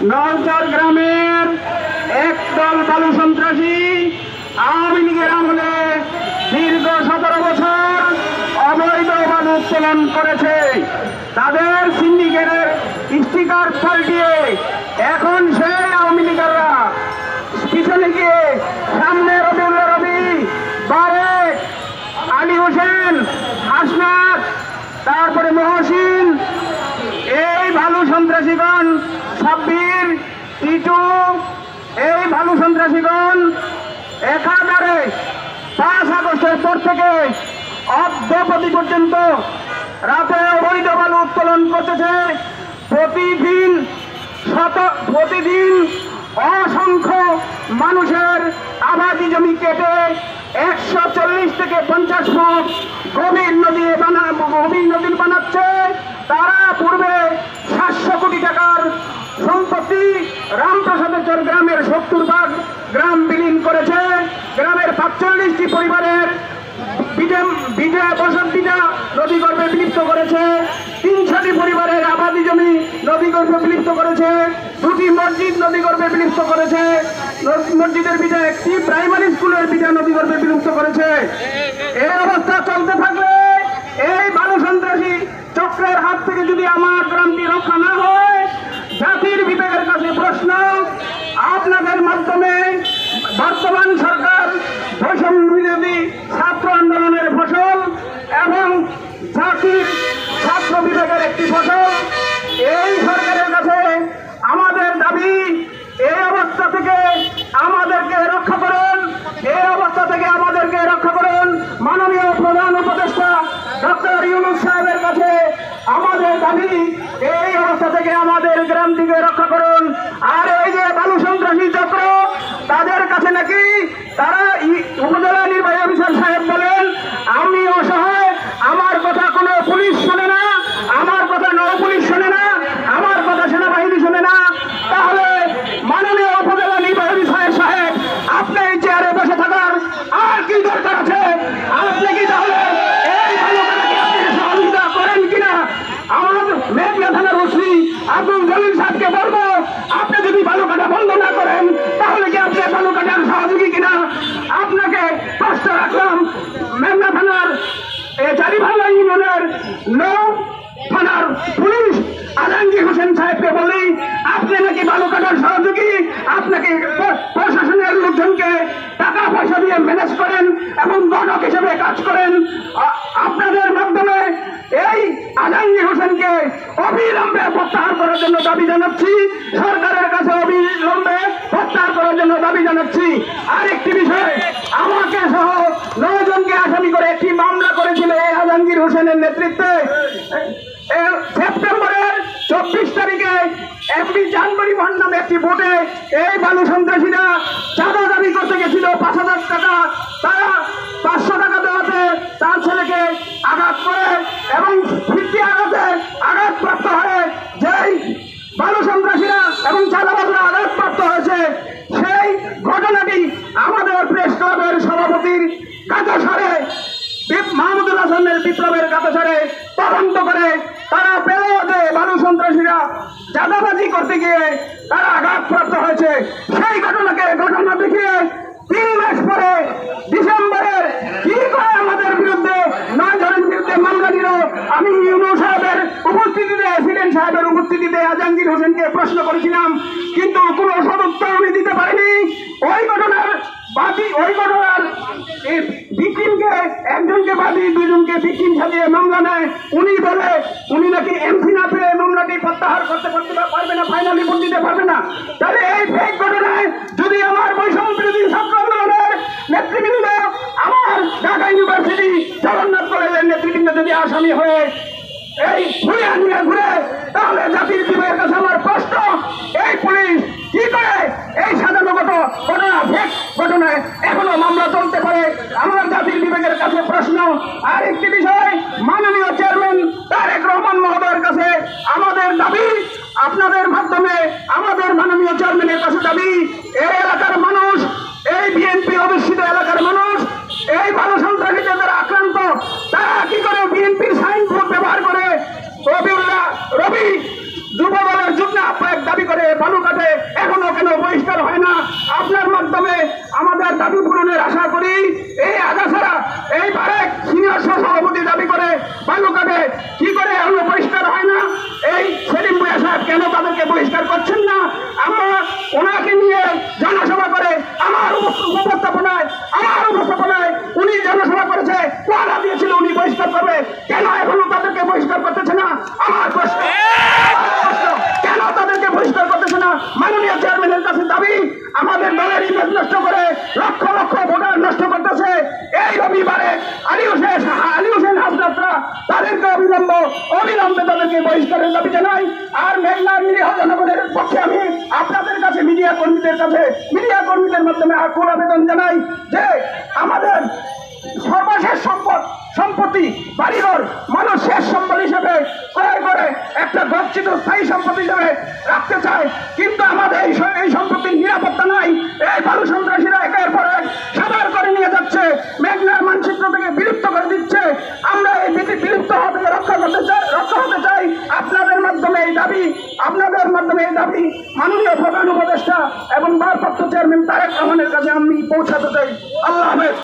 নলচর গ্রামের একদল বালু সন্ত্রাসী আওয়ামী লীগের আমলে দীর্ঘ 17 বছর অবৈধ বালু উত্তোলন করেছে। তাদের সিন্ডিকেটের স্টিকার পাল্টিয়ে এখন সেই আওয়ামী লীগেরা পিছনে গিয়ে সামনে রবিউল্লাহ রবি, বারেক, আলী হোসেন, হাসনাত, তারপরে মহসিন, এই ভালু সন্ত্রাসীগণ, সাব্বির, টিটু, এই ভালু সন্ত্রাসীগণ একাধারে 5 আগস্টের পর থেকে অদ্যপতি পর্যন্ত রাতে অবৈধ বালু উত্তোলন করতেছে। প্রতিদিন অসংখ্য মানুষের আবাদি জমি কেটে 140 থেকে 50 ফুট গভীর নদী বানাচ্ছে। তারা পূর্বে 700 কোটি টাকার সম্পত্তি রামপ্রসাদেশ্বর গ্রামের 70 গ্রাম বিলীন করেছে। গ্রামের 45টি পরিবারের বসতভিটা নদীগর্ভে বিলুপ্ত করেছে। 300টি পরিবারের আবাদি জমি নদীগর্ভে বিলুপ্ত করেছে। 2টি মসজিদ নদীগর্ভে বিলুপ্ত করেছে। মসজিদের বিটা একটি প্রাইমারি স্কুলের বিটা নদীগর্ভে বিলুপ্ত করেছে। এই অবস্থা চলতে থাকলে এই বালু সন্ত্রাসী চক্রের হাত থেকে যদি আমার গ্রামটি রক্ষা না হয়, জাতির বিবেকের কাছে প্রশ্ন, আপনাদের মাধ্যমে বর্তমান সরকার বৈষম্য বিরোধী ছাত্র আন্দোলনের ফসল এবং জাতির ছাত্র বিবেকের একটি ফসল, এই সরকারের কাছে আমাদের দাবি, এই অবস্থা থেকে আমাদেরকে রক্ষা করুন, এই অবস্থা থেকে আমাদেরকে রক্ষা করুন। মাননীয় প্রধান উপদেষ্টা ডক্টর ইউনূস সাহেবের কাছে আমাদের দাবি, এই অবস্থা থেকে আমাদের গ্রামটিকে রক্ষা করুন। আর এই যে বালু সন্ত্রাসী চক্র, তাদের কাছে নাকি তারা উপজেলা নির্বাহী অফিসার সাহেব বলেন, আমি অসহায়, আমার কথা কোনো পুলিশ শোনে না, আমার কথা নৌ পুলিশ শোনে না, আমার কথা সেনাবাহিনী শোনে না। তাহলে মাননীয় উপজেলা নির্বাহী অফিসার সাহেব, আপনি এই চেয়ারে বসে থাকার আর কি দরকার আছে? আপনি কি তাহলে এই বালু কাটাকে আপনি সহযোগিতা করেন কিনা? আমার মেঘনা থানার ওসি আব্দুল জলিল সাহেবকে বলবো, আপনি যদি বালু কাটা বন্ধ না করেন তাহলে কি আপনি বালু কাটার সহযোগী কিনা? আপনাকে প্রশ্ন রাখলাম। মেঘনা থানার চারিভাঙ্গা ইউনিয়নের থানার পুলিশ আলমগীর হোসেন সাহেবকে বলি, আপনি নাকি বালু কাটার সহযোগী, আপনাকে প্রশাসনের লোকজনকে টাকা পয়সা দিয়ে ম্যানেজ করেন এবং গণক হিসেবে কাজ করেন। আপনাদের মাধ্যমে এই আলমগীর হোসেনকে অবিলম্বে প্রত্যাহার করার জন্য দাবি জানাচ্ছি, সরকারের কাছে অবিলম্বে প্রত্যাহার করার জন্য দাবি জানাচ্ছি। আরেকটি বিষয়, আমাকে সহ 9 জনকে আসামি করে একটি মামলা করেছিল এই আলমগীর হোসেনের নেতৃত্বে। সেপ্টেম্বরের 24 তারিখে এমপি জানবরি মহন নামে একটি ভোটে এই বালু সন্ত্রাসীরা চাঁদা দাবি করতে গেছিল 5,000 টাকা। তারা 500 টাকা দেওয়াতে তার ছেলেকে আঘাত করে এবং ফিরতি আঘাতে আঘাতপ্রাপ্ত হয়ে যেই বালু সন্ত্রাসীরা এবং চাঁদাবাজরা আঘাতপ্রাপ্ত হয়েছে, সেই ঘটনাটি আমাদের প্রেস ক্লাবের সভাপতির কাজসারে মাহমুদুল হাসানের বিপ্লবের কাজসারে তদন্ত করে তারা পেল যে বালু সন্ত্রাসীরা চাঁদাবাজি করতে গিয়ে তারা আঘাতপ্রাপ্ত হয়েছে। সেই ঘটনা দেখিয়ে 3 মাস পরে ডিসেম্বরের কি করে আমাদের বিরুদ্ধে 9 জনের বিরুদ্ধে মামলা নিল। আমি ইউনূস সাহেবের উপস্থিতিতে, সিলেন সাহেবের উপস্থিতিতে আলমগীর হোসেনকে প্রশ্ন করেছিলাম, কিন্তু কোনো সদুত্তর আমি দিতে পারিনি। ওই ঘটনার ভিকটিমকে, একজনকে বাদী 2 জনকে ভিকটিম সাজিয়ে মামলা নেয়। উনি বলে উনি নাকি এমপি না পেয়ে মামলাটি প্রত্যাহার করতে পারবে না, ফাইনালি ভোট দিতে পারবে না। তাহলে এই ফেক ঘটনায় যদি আমার বৈষম্য বিরোধী ছাত্র আন্দোলনের নেতৃবৃন্দ, আমার ঢাকা ইউনিভার্সিটি জগন্নাথ কলেজের নেতৃবৃন্দ যদি আসামি হয়ে এই ঘুরে, তাহলে জাতির বিবেকের কাছে আমার প্রশ্ন, এই পুলিশ কি করে এই সাজানো ঘটনা ফেক ঘটনায় এখনো মামলা চলতে পারে? আমার জাতির বিবেকের কাছে প্রশ্ন। আর একটি বিষয়, মাননীয় চেয়ারম্যান তারেক রহমান মহোদয়ের কাছে আমাদের দাবি, আপনাদের মাধ্যমে আমাদের মাননীয় চেয়ারম্যানের কাছে দাবি, এই এলাকার মানুষ, এই বিএনপি অধিষ্ঠিত এলাকার মানুষ এই বালু সন্ত্রাসীদের দ্বারা আক্রান্ত। তারা কি করে বিএনপির সাইনবোর্ড ব্যবহার করে রবিউল্লাহ রবি যুব দলের যুগ্ম আহ্বায়ক দাবি করে বালু কাটা কাছে মিডিয়া কর্মীদের মাধ্যমে আকুল আবেদন জানাই যে আমাদের সর্বশেষ সম্পত্তি বাড়িঘর মানুষ শেষ সম্পদ হিসেবে ক্রয় করে একটা গচ্ছিত স্থায়ী সম্পদ হিসেবে রাখতে চায়, কিন্তু আমাদের এই সম্পত্তির নিরাপত্তা নাই। এই বালু সন্ত্রাসীরা একের পর এক সাবার করে নিয়ে যাচ্ছে, মেঘনার মানচিত্র থেকে বিলুপ্ত করে দিচ্ছে। আমরা এই বিলুপ্ত হওয়া থেকে রক্ষা হতে চাই। আপনাদের মাধ্যমে এই দাবি মাননীয় প্রধান উপদেষ্টা এবং ভারপ্রাপ্ত চেয়ারম্যান তারেক রহমানের কাছে আমি পৌঁছাতে চাই। আল্লাহ হাফেজ।